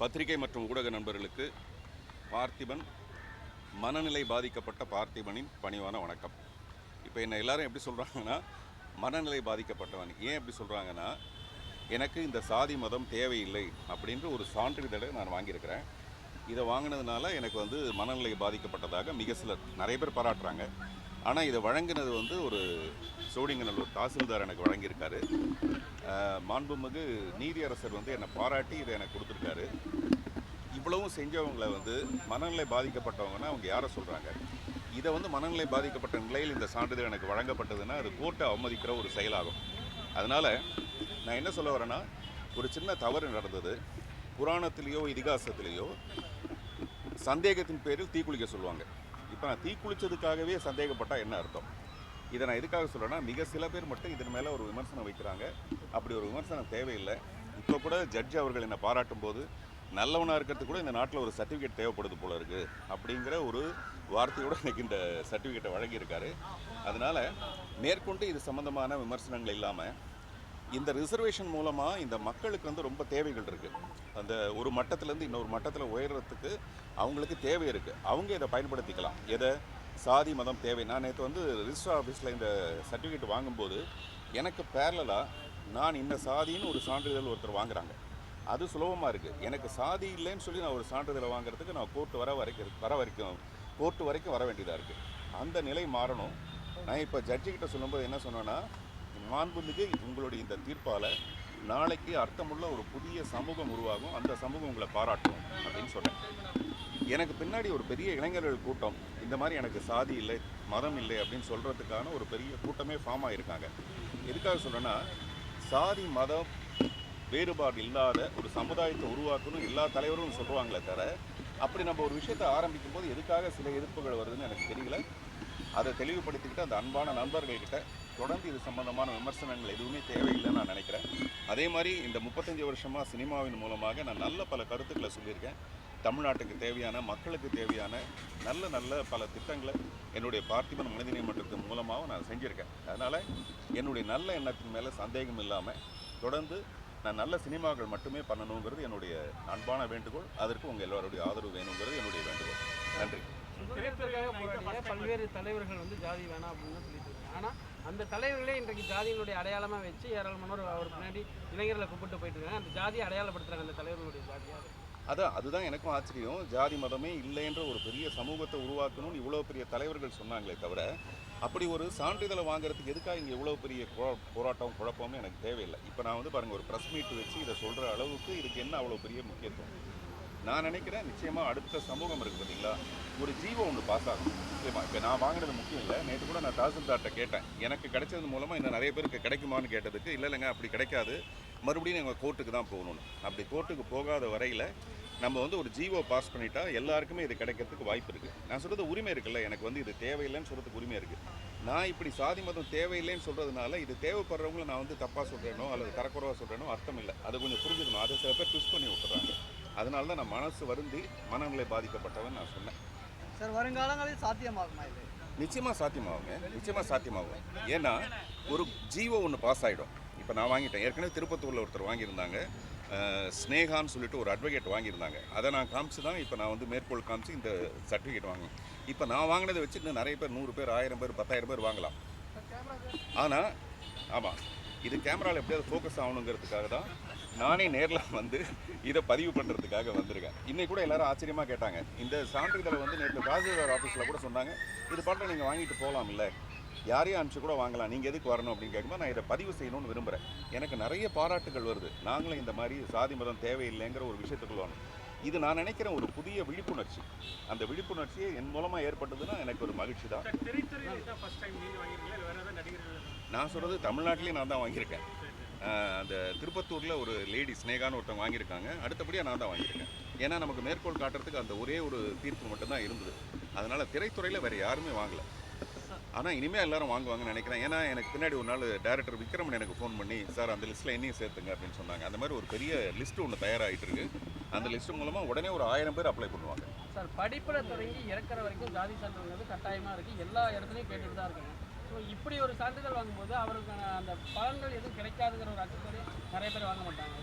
பத்திரிகை மற்றும் ஊடக நண்பர்களுக்கு பார்த்திபன் மனநிலை பாதிக்கப்பட்ட பார்த்திபனின் பணிவான வணக்கம். இப்போ என்ன எல்லாரும் எப்படி சொல்கிறாங்கன்னா, மனநிலை பாதிக்கப்பட்டவன். ஏன் எப்படி சொல்கிறாங்கன்னா, எனக்கு இந்த சாதி மதம் தேவையில்லை அப்படின்ற ஒரு சான்றிதழை நான் வாங்கியிருக்கிறேன். இதை வாங்கினதுனால எனக்கு மனநிலை பாதிக்கப்பட்டதாக மிக சிலர் நிறைய பேர் பாராட்டுறாங்க. ஆனால் இதை வழங்கினது ஒரு சோழிங்கநல்லூர் தாசில்தார் எனக்கு வழங்கியிருக்காரு. மாண்புமிகு நீதியரசர் என்னை பாராட்டி இதை எனக்கு கொடுத்துருக்காரு. இவ்வளவும் செஞ்சவங்களை மனநிலை பாதிக்கப்பட்டவங்கன்னா அவங்க யாரை சொல்கிறாங்க? இதை மனநிலை பாதிக்கப்பட்ட நிலையில் இந்த சான்றிதழ் எனக்கு வழங்கப்பட்டதுன்னா அது கோர்ட்டை அவமதிக்கிற ஒரு செயலாகும். அதனால் நான் என்ன சொல்ல வரேன்னா, ஒரு சின்ன தவறு நடந்தது. புராணத்திலேயோ இதிகாசத்திலேயோ சந்தேகத்தின் பேரில் தீக்குளிக்க சொல்லுவாங்க. இப்போ நான் தீக்குளிச்சதுக்காகவே சந்தேகப்பட்டால் என்ன அர்த்தம்? இதை நான் எதுக்காக சொல்கிறேன்னா, மிக சில பேர் மட்டும் இதன் மேலே ஒரு விமர்சனம் வைக்கிறாங்க. அப்படி ஒரு விமர்சனம் தேவையில்லை. இப்போ கூட ஜட்ஜ் அவர்கள் என்னை பாராட்டும் போது, நல்லவனாக இருக்கிறதுக்கு கூட இந்த நாட்டில் ஒரு சர்டிஃபிகேட் தேவைப்படுது போல இருக்குது அப்படிங்கிற ஒரு வார்த்தையோடு எனக்கு இந்த சர்டிஃபிகேட்டை வழங்கியிருக்காரு. அதனால் மேற்கொண்டு இது சம்மந்தமான விமர்சனங்கள் இல்லாமல், இந்த ரிசர்வேஷன் மூலமாக இந்த மக்களுக்கு ரொம்ப தேவைகள் இருக்குது. அந்த ஒரு மட்டத்திலேருந்து இன்னொரு மட்டத்தில் உயர்றதுக்கு அவங்களுக்கு தேவை இருக்குது. அவங்க இதை பயன்படுத்திக்கலாம். எதை? சாதி மதம் தேவை. நான் நேற்று ரிஜிஸ்டர் ஆஃபீஸில் இந்த சர்டிஃபிகேட் வாங்கும்போது எனக்கு பேரலாக நான் இந்த சாதின்னு ஒரு சான்றிதழ் ஒருத்தர் வாங்குறாங்க. அது சுலபமாக இருக்குது. எனக்கு சாதி இல்லைன்னு சொல்லி நான் ஒரு சான்றிதழை வாங்குறதுக்கு நான் கோர்ட்டு வரைக்கும் வர வேண்டியதாக இருக்குது. அந்த நிலை மாறணும். நான் இப்போ ஜட்ஜிக்கிட்ட சொல்லும்போது என்ன சொன்னேன்னா, மாண்புமிகு உங்களுடைய இந்த தீர்ப்பால் நாளைக்கு அர்த்தமுள்ள ஒரு புதிய சமூகம் உருவாகும், அந்த சமூகம் உங்களை பாராட்டும் அப்படின்னு சொன்னேன். எனக்கு பின்னாடி ஒரு பெரிய இளைஞர்கள் கூட்டம் இந்த மாதிரி எனக்கு சாதி இல்லை மதம் இல்லை அப்படின்னு சொல்கிறதுக்கான ஒரு பெரிய கூட்டமே ஃபார்ம் ஆகியிருக்காங்க. எதுக்காக சொல்கிறேன்னா, சாதி மதம் வேறுபாடு இல்லாத ஒரு சமுதாயத்தை உருவாக்கணும் எல்லா தலைவரும் சொல்லுவாங்களே தவிர, அப்படி நம்ம ஒரு விஷயத்தை ஆரம்பிக்கும் போது எதுக்காக சில எதிர்ப்புகள் வருதுன்னு எனக்கு தெரியல. அதை தெளிவுபடுத்திக்கிட்டு அந்த அன்பான நண்பர்கள்கிட்ட தொடர்ந்து இது சம்பந்தமான விமர்சனங்கள் எதுவுமே தேவையில்லைன்னு நான் நினைக்கிறேன். அதே மாதிரி இந்த 35 வருஷமாக சினிமாவின் மூலமாக நான் நல்ல பல கருத்துக்களை சொல்லியிருக்கேன். தமிழ்நாட்டுக்கு தேவையான, மக்களுக்கு தேவையான நல்ல பல திட்டங்களை என்னுடைய பார்த்திபன் மனிதநேய மன்றத்தின் மூலமாக நான் செஞ்சுருக்கேன். அதனால் என்னுடைய நல்ல எண்ணத்தின் மேலே சந்தேகம் இல்லாமல் தொடர்ந்து நான் நல்ல சினிமாக்கள் மட்டுமே பண்ணணுங்கிறது என்னுடைய அன்பான வேண்டுகோள். அதற்கு உங்கள் எல்லோருடைய ஆதரவு வேணுங்கிறது என்னுடைய வேண்டுகோள். நன்றி. பல்வேறு தலைவர்கள் ஜாதி வேணாம் அப்படின்னு சொல்லிட்டு இருக்காங்க. ஆனால் அந்த தலைவர்களே இன்றைக்கு ஜாதியினுடைய அடையாளமாக வச்சு ஏராளமானோர் அவர் பின்னாடி இளைஞர்களை கூப்பிட்டு போயிட்டு இருக்காங்க. அந்த ஜாதியை அடையாளப்படுத்துகிறாங்க அந்த தலைவர்களுடைய ஜாதியாக. அதுதான் எனக்கும் ஆச்சரியம். ஜாதி மதமே இல்லைன்ற ஒரு பெரிய சமூகத்தை உருவாக்கணும்னு இவ்வளோ பெரிய தலைவர்கள் சொன்னாங்களே தவிர, அப்படி ஒரு சான்றிதழை வாங்குறதுக்கு எதுக்காக இங்கே இவ்வளோ பெரிய போராட்டம் குழப்பம்னு எனக்கு தேவையில்லை. இப்போ நான் பாருங்கள், ஒரு ப்ரெஸ் மீட் வச்சு இதை சொல்கிற அளவுக்கு இதுக்கு என்ன அவ்வளோ பெரிய முக்கியத்துவம்? நான் நினைக்கிறேன், நிச்சயமாக அடுத்த சமூகம் இருக்குது பார்த்தீங்களா, ஒரு ஜீவோ ஒன்று பாஸ் ஆகும். முக்கியமாக இப்போ நான் வாங்கினது முக்கியம் இல்லை. நேற்று கூட நான் தாசில்தார்கிட்ட கேட்டேன், எனக்கு கிடைச்சது மூலமாக இன்னும் நிறைய பேருக்கு கிடைக்குமான்னு கேட்டதுக்கு, இல்லைங்க அப்படி கிடைக்காது, மறுபடியும் எங்கள் கோர்ட்டுக்கு தான் போகணும்னு. அப்படி கோர்ட்டுக்கு போகாத வரையில் நம்ம ஒரு ஜீவோ பாஸ் பண்ணிட்டா எல்லாருக்குமே இது கிடைக்கிறதுக்கு வாய்ப்பு இருக்குது. நான் சொல்கிறது உரிமை இருக்குல்ல, எனக்கு இது தேவையில்லைன்னு சொல்கிறதுக்கு உரிமை இருக்குது. நான் இப்படி சாதி மதம் தேவையில்லைன்னு சொல்கிறதுனால இது தேவைப்படுறவங்கள நான் தப்பாக சொல்கிறேனோ அல்லது தரக்குறைவாக சொல்கிறேனோ அர்த்தம் இல்லை. அதை கொஞ்சம் புரிஞ்சுக்கணும். அதை சில பேர் ட்விஸ்ட் பண்ணி விட்டுறாங்க. அதனால தான் நான் மனசு வருந்தி மனநிலை பாதிக்கப்பட்டவன் நான் சொன்னேன். சார், வருங்காலங்களில் சாத்தியமாகுமா இது? நிச்சயமாக சாத்தியமாகும். ஏன்னா ஒரு ஜீவோ ஒன்று பாஸ் ஆகிடும். இப்போ நான் வாங்கிட்டேன். ஏற்கனவே திருப்பத்தூரில் ஒருத்தர் வாங்கியிருந்தாங்க, ஸ்னேகான்னு சொல்லிட்டு ஒரு அட்வொகேட் வாங்கியிருந்தாங்க. அதை நான் காமிச்சு தான் இப்போ நான் மேற்கோள் காமிச்சு இந்த சர்டிஃபிகேட் வாங்கினேன். இப்போ நான் வாங்கினதை வச்சு இன்னும் நிறைய பேர் 100 பேர் 1000 பேர் 10,000 பேர் வாங்கலாம். ஆனால் ஆமாம், இது கேமராவில் எப்படியாவது ஃபோக்கஸ் ஆகணுங்கிறதுக்காக தான் நானே நேரில் இதை பதிவு பண்ணுறதுக்காக வந்திருக்கேன். இன்றைக்கி கூட எல்லோரும் ஆச்சரியமாக கேட்டாங்க. இந்த சான்றிதழை நேற்று தாசில்தார் ஆஃபீஸில் கூட சொன்னாங்க, இது பாட்டில் நீங்கள் வாங்கிட்டு போகலாம், இல்லை யாரையும் அனுப்பிச்சு கூட வாங்கலாம், நீங்கள் எதுக்கு வரணும் அப்படின்னு கேட்கும்போது நான் இதை பதிவு செய்யணும்னு விரும்புகிறேன். எனக்கு நிறைய பாராட்டுகள் வருது. நாங்களும் இந்த மாதிரி சாதி மதம் தேவையில்லைங்கிற ஒரு விஷயத்துக்குள்ள வரணும். இது நான் நினைக்கிறேன் ஒரு புதிய விழிப்புணர்ச்சி. அந்த விழிப்புணர்ச்சியை என் மூலமாக ஏற்பட்டதுன்னா எனக்கு ஒரு மகிழ்ச்சி தான். நான் சொல்கிறது தமிழ்நாட்டிலேயே நான் தான் வாங்கியிருக்கேன். அந்த திருப்பத்தூரில் ஒரு லேடி ஸ்னேகான்னு ஒருத்தவங்க வாங்கியிருக்காங்க. அடுத்தபடியாக நான் தான் வாங்கியிருக்கேன். ஏன்னா நமக்கு மேற்கோள் காட்டுறதுக்கு அந்த ஒரே ஒரு தீர்ப்பு மட்டும்தான் இருந்தது. அதனால் திரைத்துறையில் வேறு யாருமே வாங்கலை. ஆனால் இனிமேல் எல்லோரும் வாங்குவாங்கன்னு நினைக்கிறேன். ஏன்னா எனக்கு பின்னாடி ஒரு நாள் டைரக்டர் விக்ரமன் எனக்கு ஃபோன் பண்ணி, சார் அந்த லிஸ்ட்டில் என்னையும் சேர்த்துங்க அப்படின்னு சொன்னாங்க. அந்த மாதிரி ஒரு பெரிய லிஸ்ட்டு ஒன்று தயாராகிட்டு இருக்கு. அந்த லிஸ்ட்டு மூலமாக உடனே ஒரு 1000 பேர் அப்ளை பண்ணுவாங்க. சார், படிப்பில் தொடங்கி இறக்குற வரைக்கும் ஜாதி சான்றிதழ் கட்டாயமாக இருக்குது. எல்லா இடத்துலையும் கேட்டுட்டு தான் இருக்காங்க. ஸோ இப்படி ஒரு சான்றிதழ் வாங்கும்போது அவருக்கான அந்த பலன்கள் எதுவும் கிடைக்காதுங்கிற ஒரு அச்சத்தோடு நிறைய பேர் வாங்க மாட்டாங்க.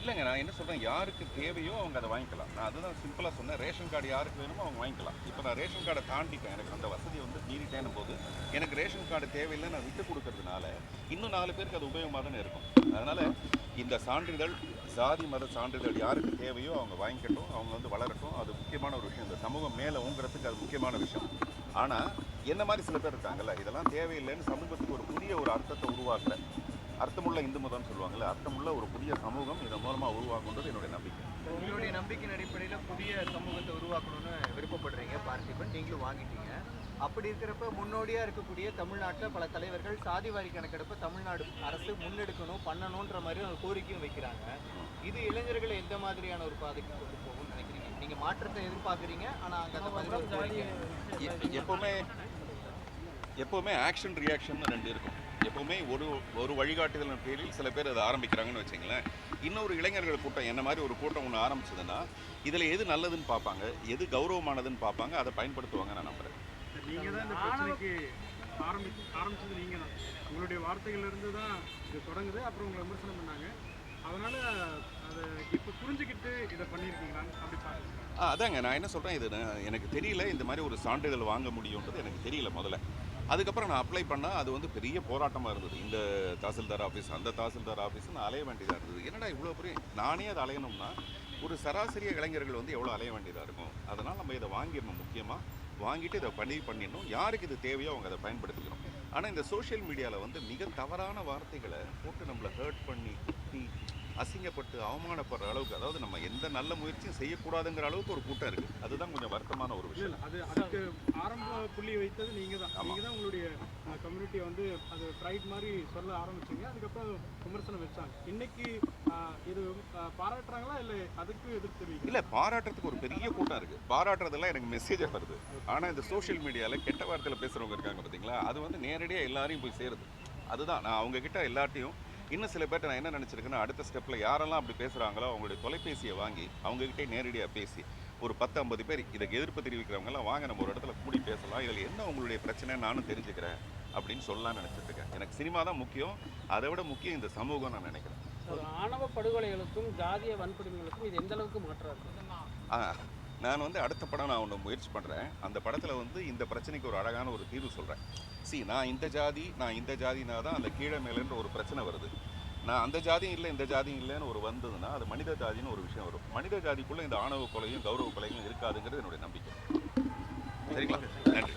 இல்லைங்க, நான் என்ன சொல்கிறேன், யாருக்கு தேவையோ அவங்க அதை வாங்கிக்கலாம். நான் அதுதான் சிம்பிளாக சொன்னேன். ரேஷன் கார்டு யாருக்கு வேணுமோ அவங்க வாங்கிக்கலாம். இப்போ நான் ரேஷன் கார்டை தாண்டிட்டேன், எனக்கு அந்த வசதி வந்து மீறிட்டேன்னு போது எனக்கு ரேஷன் கார்டு தேவையில்லை, நான் விட்டு கொடுக்கறதுனால இன்னும் 4 பேருக்கு அது உபயோகமாக தானே இருக்கும். அதனால் இந்த சான்றிதழ், ஜாதி மத சான்றிதழ் யாருக்கு தேவையோ அவங்க வாங்கிக்கட்டும், அவங்க வந்து வளரட்டும். அது முக்கியமான ஒரு விஷயம். இந்த சமூகம் மேலே ஊங்குறதுக்கு அது முக்கியமான விஷயம். ஆனால் என்ன மாதிரி சில பேர் இருக்காங்கல்ல, இதெல்லாம் தேவையில்லைன்னு சமூகத்துக்கு ஒரு புதிய ஒரு அர்த்தத்தை உருவாக்குற, அர்த்தமுள்ள இந்து மதம்னு சொல்லுவாங்கல்ல, அர்த்தமுள்ள ஒரு புதிய சமூகம் இதன் மூலமாக உருவாக்குன்றது என்னுடைய நம்பிக்கை. உங்களுடைய நம்பிக்கையின் அடிப்படையில் புதிய சமூகத்தை உருவாக்கணும்னு விருப்பப்படுறீங்க பார்த்திபன், நீங்களும் வாங்கிட்டீங்க. அப்படி இருக்கிறப்ப முன்னோடியாக இருக்கக்கூடிய தமிழ்நாட்டில் பல தலைவர்கள் சாதிவாரி கணக்கெடுப்பை தமிழ்நாடு அரசு முன்னெடுக்கணும் பண்ணணுன்ற மாதிரி ஒரு கோரிக்கையும் வைக்கிறாங்க. இது இளைஞர்களை எந்த மாதிரியான ஒரு பாதைக்கு கொண்டு போகும்னு நினைக்கிறீங்க? நீங்கள் மாற்றத்தை எதிர்பார்க்குறீங்க, ஆனால் அங்கே அந்த மாதிரி ஒரு கோரிக்கை. எப்போவுமே ஆக்ஷன் ரியாக்ஷன் 2 இருக்கும். எப்போவுமே ஒரு வழிகாட்டுதலின் பேரில் சில பேர் அதை ஆரம்பிக்கிறாங்கன்னு வச்சுங்களேன். இன்னொரு இளைஞர்கள் கூட்டம் என்ன மாதிரி ஒரு கூட்டம் ஒன்று ஆரம்பிச்சதுன்னா இதில் எது நல்லதுன்னு பார்ப்பாங்க, எது கௌரவமானதுன்னு பார்ப்பாங்க, அதை பயன்படுத்துவாங்க நான் நம்புகிறேன். நீங்கள் தான் இந்த பிரச்சனைக்கு ஆரம்பிச்சது நீங்கள் தான். உங்களுடைய வார்த்தைகள்லேருந்து தான் இது தொடங்குது. அப்புறம் உங்களை விமர்சனம் பண்ணாங்க. அதனால் அதை இப்போ புரிஞ்சுக்கிட்டு இதை பண்ணியிருக்கீங்களான்னு அப்படி பாருங்க. அதாங்க நான் என்ன சொல்கிறேன், இது எனக்கு தெரியல, இந்த மாதிரி ஒரு சான்றிதழ் வாங்க முடியுன்றது எனக்கு தெரியல முதல்ல. அதுக்கப்புறம் நான் அப்ளை பண்ணால் அது வந்து பெரிய போராட்டமாக இருந்தது. இந்த தாசில்தார் ஆஃபீஸ், அந்த தாசில்தார் ஆஃபீஸ் நான் அலைய வேண்டியதாக இருந்தது. என்னடா இவ்வளோ பெரிய, நானே அதை அலையணும்னா ஒரு சராசரிய இளைஞர்கள் வந்து எவ்வளோ அலைய வேண்டியதாக இருக்கும். அதனால் நம்ம இதை வாங்கிடணும், முக்கியமாக வாங்கிட்டு இதை பண்ணிடணும். யாருக்கு இது தேவையோ அவங்க அதை பயன்படுத்திக்கணும். ஆனால் இந்த சோஷியல் மீடியாவில் வந்து மிக தவறான வார்த்தைகளை போட்டு நம்மளை ஹர்ட் பண்ணி, குத்தி, அசிங்கப்பட்டு, அவமானப்படுற அளவுக்கு, அதாவது நம்ம எந்த நல்ல முயற்சியும் செய்யக்கூடாதுங்கிற அளவுக்கு ஒரு கூட்டம் இருக்குது. அதுதான் கொஞ்சம் வருத்தமான ஒரு விஷயம். அதுக்கு ஆரம்ப புள்ளி வைத்தது நீங்கள் தான். நீங்கள் தான் உங்களுடைய கம்யூனிட்டியை வந்து அது ப்ரைட் மாதிரி சொல்ல ஆரம்பிச்சிங்க. அதுக்கப்புறம் விமர்சனம் வச்சாங்க. இன்னைக்கு இது பாராட்டுறாங்களா இல்லை அதுக்கு எதிர்த்து தெரிவிங்க? இல்லை, பாராட்டுறதுக்கு ஒரு பெரிய கூட்டம் இருக்குது. பாராட்டுறதெல்லாம் எனக்கு மெசேஜாக வருது. ஆனால் இந்த சோஷியல் மீடியாவில் கெட்ட வார்த்தையில் பேசுகிறவங்க இருக்காங்க பார்த்தீங்களா, அது வந்து நேரடியாக எல்லாரையும் போய் சேருது. அதுதான் நான் அவங்கக்கிட்ட எல்லாட்டையும் இன்னும் சில பேர்ட்ட நான் என்ன நினச்சிருக்கேன்னா, அடுத்த ஸ்டெப்பில் யாரெல்லாம் அப்படி பேசுகிறாங்களோ அவங்களுடைய தொலைபேசியை வாங்கி அவங்ககிட்டே நேரடியாக பேசி ஒரு 10-50 பேர் இதுக்கு எதிர்ப்பு தெரிவிக்கிறவங்கலாம் வாங்க நம்ம ஒரு இடத்துல கூடி பேசலாம், இதில் என்ன உங்களுடைய பிரச்சனை நானும் தெரிஞ்சுக்கிறேன் அப்படின்னு சொல்லலாம்னு நினச்சிட்டு இருக்கேன். எனக்கு சினிமா தான் முக்கியம், அதை விட முக்கியம் இந்த சமூகம் நான் நினைக்கிறேன். ஆணவ படுகொலைகளுக்கும் ஜாதிய வன்கொடுமைகளுக்கும் இது எந்த அளவுக்கு மாற்றம் இருக்கு? நான் வந்து அடுத்த படம் நான் ஒன்று முயற்சி பண்ணுறேன். அந்த படத்தில் வந்து இந்த பிரச்சனைக்கு ஒரு அழகான ஒரு தீர்வு சொல்கிறேன். நான் இந்த ஜாதினா தான் அந்த கீழே மேலேன்ற ஒரு பிரச்சனை வருது. நான் அந்த ஜாதியும் இல்லை இந்த ஜாதியும் இல்லைன்னு ஒரு வந்ததுன்னா அது மனித ஜாதின்னு ஒரு விஷயம் வரும். மனித ஜாதிக்குள்ளே இந்த ஆணவ கொலையும் கௌரவ கொலையும் இருக்காதுங்கிறது என்னுடைய நம்பிக்கை. சரிங்களா? நன்றி.